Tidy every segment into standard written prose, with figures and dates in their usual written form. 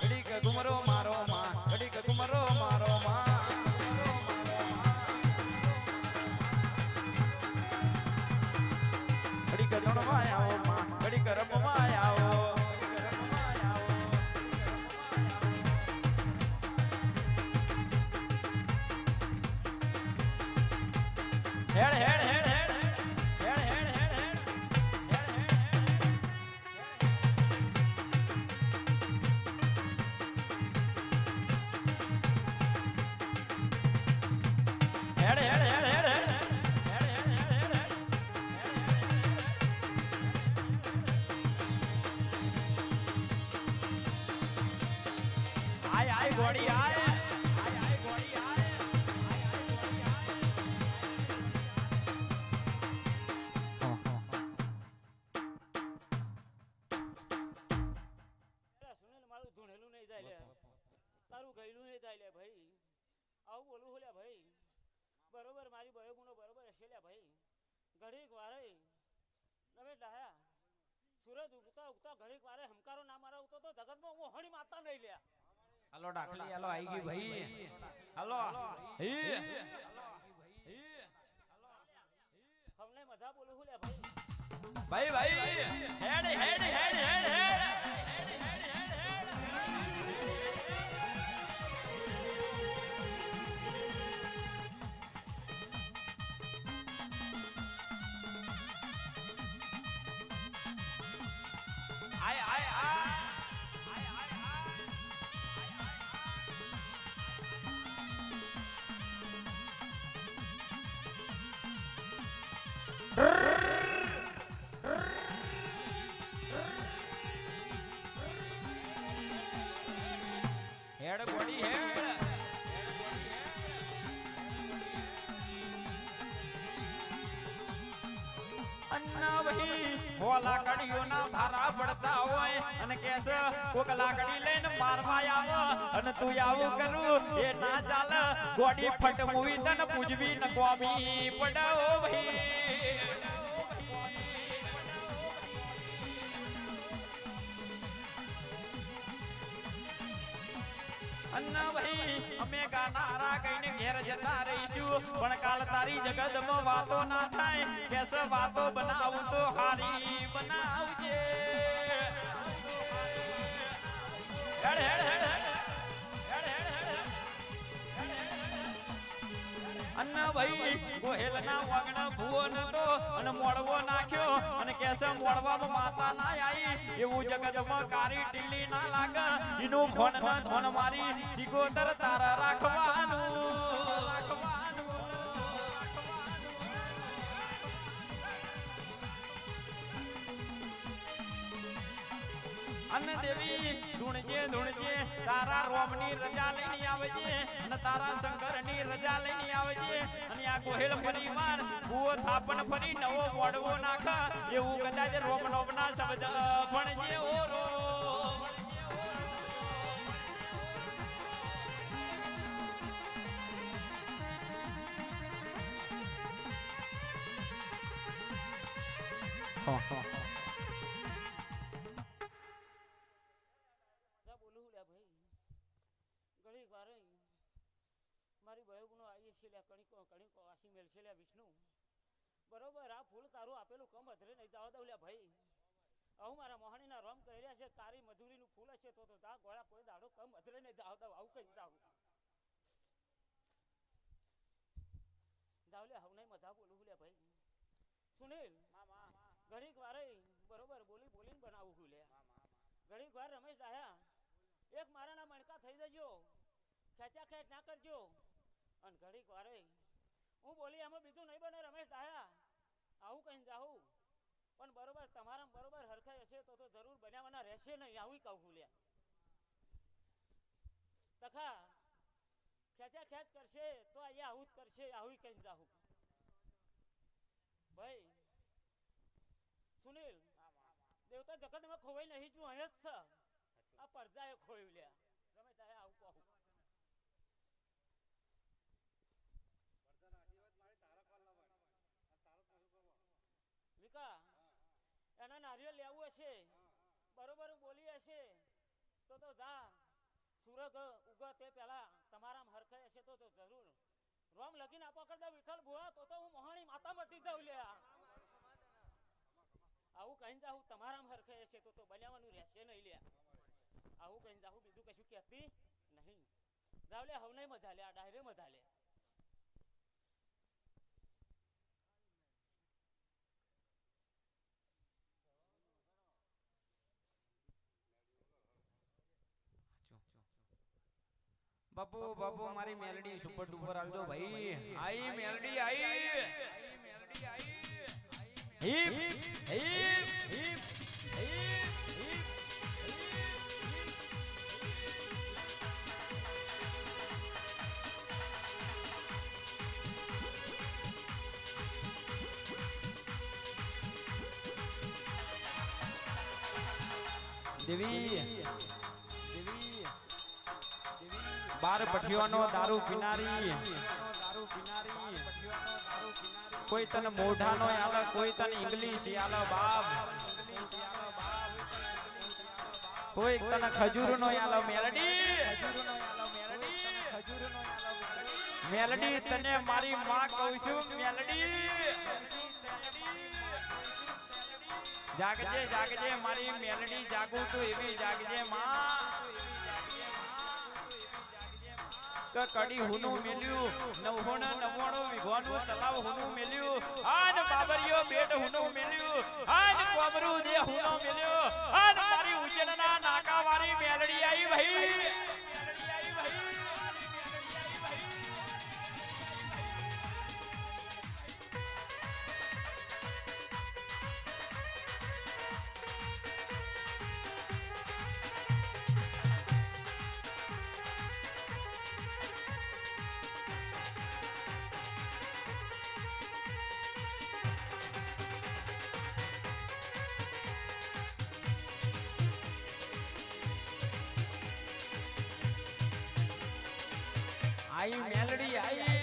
ઘડીક ઘુમરો મારો માં ઘડીક ઘુમરો મારો માં ઘડીક રમવા આવો માં ઘડીક રમવા આવો હેડ હેડ હેડ હેડ હેડ હેડ હેડ હેડ ઘોડી આય આય ઘોડી આય સુનેલ મારું ધૂણેલું નહીં જાય લે તારું ગયેલું નહીં જાય લે ભાઈ આવું બોલું લે ભાઈ બરોબર મારી બયો ગુનો બરોબર હશે લે ભાઈ ઘડીક વારે નવે ડાયા સુરજ ઉગતા ઉગતા ઘડીક વારે હમકારો ના મારા ઉતો તો જગતમાં હું હણી માતા નહીં લ્યા હાલો ડાકલી હાલો આવી ગઈ ભાઈ હાલો હમને મજા બોલું લે ભાઈ ભાઈ ભાઈ હેડ હેડ હેડ હેડ હેડ આય આય હેડ ગોડી હેડ અન્ના ભાઈ હોલા કડીઓ ના ભારા પડતા હોય અને કેસ કોક લાકડી લઈને મારવા આવો અને તું આવું કરું એ ના ચાલે ગોડી ફટ મુવી તને પૂજવી ન કોમી પડાવો ભાઈ અન્ના ભાઈ અમે ગાનારા કઈને ઘેર જતા રહીશું પણ કાલ તારી જગતમાં વાતો ના થાય કેસ વાતો બનાવું તો હારી બનાવજે હેડ હેડ હેડ અન્ના ભાઈ ગોહેલ ના વાગણા ભૂવો નતો અને મોડવો નાખ્યો અને કેસે મોડવામાં માતા ના આવી એવું જગતમાં કારી ટીલી ના લાગે એનું ફોન ના ફોન મારી સિગોતર તારા રાખવાનું અને દેવી ધૂણજે ધૂણજે તારા રોમની રજા લઈને આવજે અને તારા શંકરની રજા લઈને આવજે અને આ ગોહેલ પરિવાર ભૂવો થાપણ ફરી નવો મોડવો નાખ એવું કદાચ રોમ નોમના શબ્દ ભણજે ઓ રો મારી બયો ગુનો આવી છે લ્યા કણીકો કણીકો વાસી મેલ છે લ્યા વિષ્ણુ બરોબર આ ફૂલ તારું આપેલું કમ અધરે નહીં જવા દઉં લ્યા ભાઈ આવું મારા મોહણીના રોમ કહી રહ્યા છે તારી મજૂરીનું ફૂલ હશે તો જા ગોળા કોઈ દાડો કમ અધરે નહીં જવા દઉં આવું કઈ જાવ જાવ લ્યા હવને મજા બોલું લ્યા ભાઈ સુનિલ ઘડીક વારે બરોબર બોલી બોલીને બનાવું હું લ્યા ઘડીક વાર રમેશ ડાયા એક મારાના મણકા થઈ જજો ખેંચા ખેંચ ના કરજો અને ઘડીક વારે હું બોલી એમાં બીજું નહીં બને રમેશ ડાયા આવું કહીને જાઉં પણ બરોબર તમારા બરોબર હરખાઈ હશે તો જરૂર બનાવવાના રહેશે નહીં આવું કહું લ્યા તખા ખેંચા ખેંચ કરશે તો અહીંયા આવું જ કરશે આવું કહીને જાઉં ભાઈ સુનિલ દેવતા જગતમાં ખોવાઈ નહીં છું અહીંયા જ છે આ પડદાએ ખોયું લ્યા રમેશ ડાયા આવું કહું વિકા એના નારિયેળ લેવું હશે બરોબર બોલી હશે તો જા ઉગ તે પહેલા તમારા હરખાય હશે તો જરૂર રોમ લગીને આપો કરતા વિઠ્ઠલ ભુવા તો હું મોહાણી માતા મટી દઉં લ્યા આવું કહીને જાઉં તમારા હરખાય હશે તો બન્યાવાનું રહેશે નહીં લ્યા આવું કહીને જાઉં બીજું કશું કહેતી નહીં જાવ લે હવ નહીં મજા લે આ ડાયરે મજા લે બાપુ બાપુ મારી મેલડી સુપર ડુપર આલજો ભાઈ આઈ મેલડી આઈ મેલડી આઈ હિપ હિપ હિપ દેવી બાર પઠિયોનો દારૂ પીનારી કોઈ તને મોઢાનો આલે કોઈ તને ઇંગ્લિશ આલે બાપ કોઈ તને ખજૂરનો આલે મેલડી તને મારી માં કહું છું મેલડી જાગજે જાગજે મારી મેલડી જાગું તું એવી જાગજે માં કડી હુનું મેલ્યું નવહોણ નવોણું વિઘોનું તલાવ હુનું મેલ્યું આન બાબરિયો બેટ હુનું મેલ્યું આન કોમરું દે હુનો મેલ્યો આન મારી ઉજેડના નાકા વાળી મેલડી આવી ભાઈ आई मेलडी आई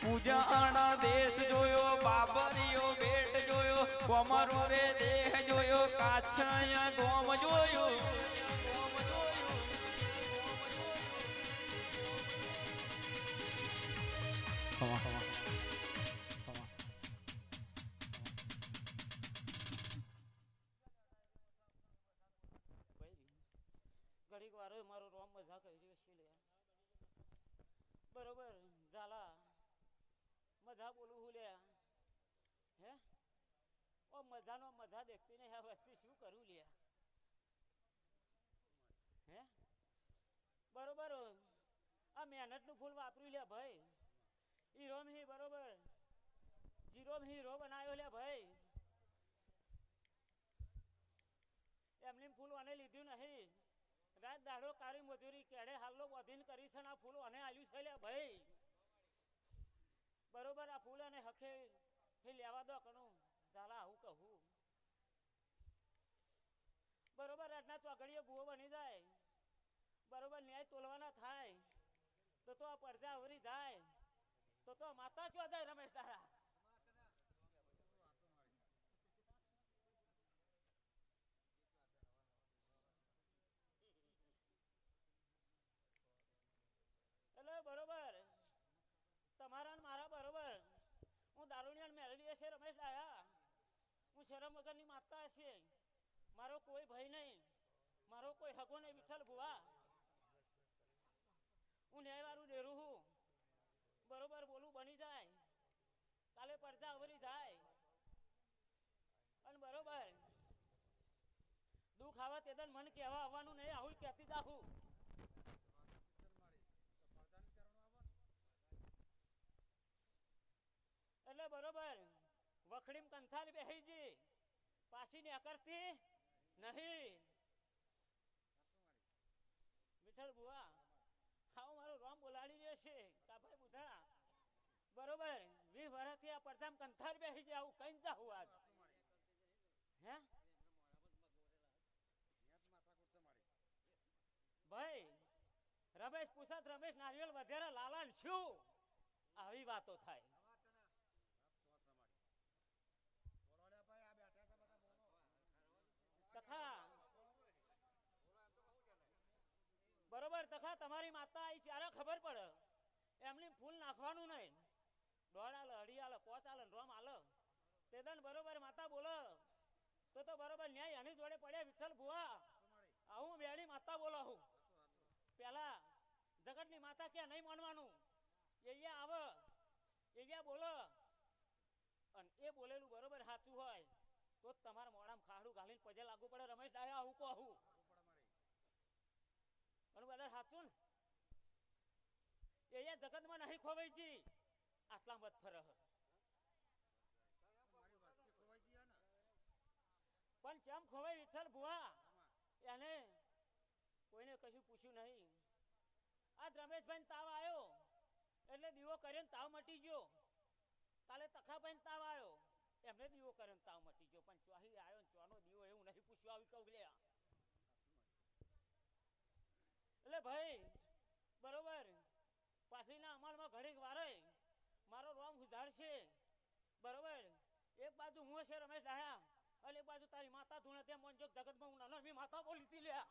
પૂજાણા દેશ જોયો બાબરિયો બેટ જોયો કોમરો રે દેહ જોયો કાછયા ગોમ જોયો ઘડીક વાર મારો રોમ મજા કરી રહ્યો છે લે બરોબર ઝાલા મજા બોલું હું લે હે ઓ મજાનો મજા દેખતી નહીં આ વસ્તી શું કરું લે હે બરોબર આ મહેનતનું ફૂલ વાપર્યું લે ભાઈ હીરો હી બરોબર જીરો હીરો બનાવ્યો લે ભાઈ એમની ફૂલ અને લીધું નહીં રાત દાડો કાળી મજૂરી કેડે હાલો વધીને કરી છે આ ફૂલો અને આલ્યું છે લે ભાઈ બરોબર આ ફૂલ અને હખે લેવા દો કણું ઝાલા આવું કહું બરોબર રાતના ચોકડીએ ભૂવો બની જાય બરોબર ન્યાય તોલવાના થાય તો આ પડદા આવરી જાય તો માતા ચોદાય રમેશ તારા બરોબર તમારા ને મારા બરોબર હું દારૂણિયા મેલડી હશે રમેશ ડાયા હું શરમ વગરની માતા હશે મારો કોઈ ભય નહીં મારો કોઈ હગો નહીં વિઠ્ઠલ ભુવા હું ન્યાયવાળું ડેરું હું બરોબર બોલું બની જાય કાલે પડદા અવરી જાય અને બરોબર દુઃખ આવે તે મન કહેવા આવવાનું નહીં આવું કહેતી દાહું એટલે બરોબર વખડીમ કંથાર બેહીજી પાછી ને અકરતી નહીં વિઠ્ઠલ ભુવા આવો મારો રોમ બોલાડી રહ્યો છે કાભાઈ બુધા બરોબર 20 વર્ષથી આ પડદામ કંથાર બેહીજી આવું કઈ જાઉં આજ હે ભાઈ રમેશ પૂછત રમેશ નારિયેળ વધેરા લાલાન શું આવી વાતો થાય બરોબર તખા તમારી માતા આવી ત્યારે ખબર પડે એમની ફૂલ નાખવાનું નહીં દોડ આલે અઢી આલે પોચ આલે રોમ આલે તે દન બરોબર માતા બોલો તો બરોબર ન્યાય એની જોડે પડ્યા વિઠ્ઠલ ભુવા આવું બેડી માતા બોલો હું પેલા જગતની માતા ક્યાં નહીં માનવાનું એયા આવે એયા બોલો અને એ બોલેલું બરોબર સાચું હોય તો તમારા મોડામાં ખાડું ઘાલીને પજે લાગુ પડે રમેશ ડાયા આવું કહું પણ બધા સાચું ને એ જગતમાં નહીં ખોવાઈ જી આટલા મત ફરહ પણ ચમ ખોવાઈ વિઠ્ઠલ ભુવા એને કોઈને કશું પૂછ્યું નહીં આજ રમેશભાઈ તાવ આવ્યો એટલે દીવો કર્યો તાવ મટી ગયો કાલે તખાભાઈ તાવ આવ્યો એમને દીવો કર્યો તાવ મટી ગયો પણ ચોહી આવ્યો ચોનો દીવો એવું નહીં પૂછ્યું આવી કહું લે એટલે ભાઈ બરોબર પાછળના અમલમાં ઘડીક વારે મારો રોમ ઉજાડશે બરોબર એક બાજુ હું છે રમેશ ડાયા અને એક બાજુ તારી માતા ધૂણે ત્યાં મોનજો જગતમાં હું નાનો માતા બોલી હતી લ્યા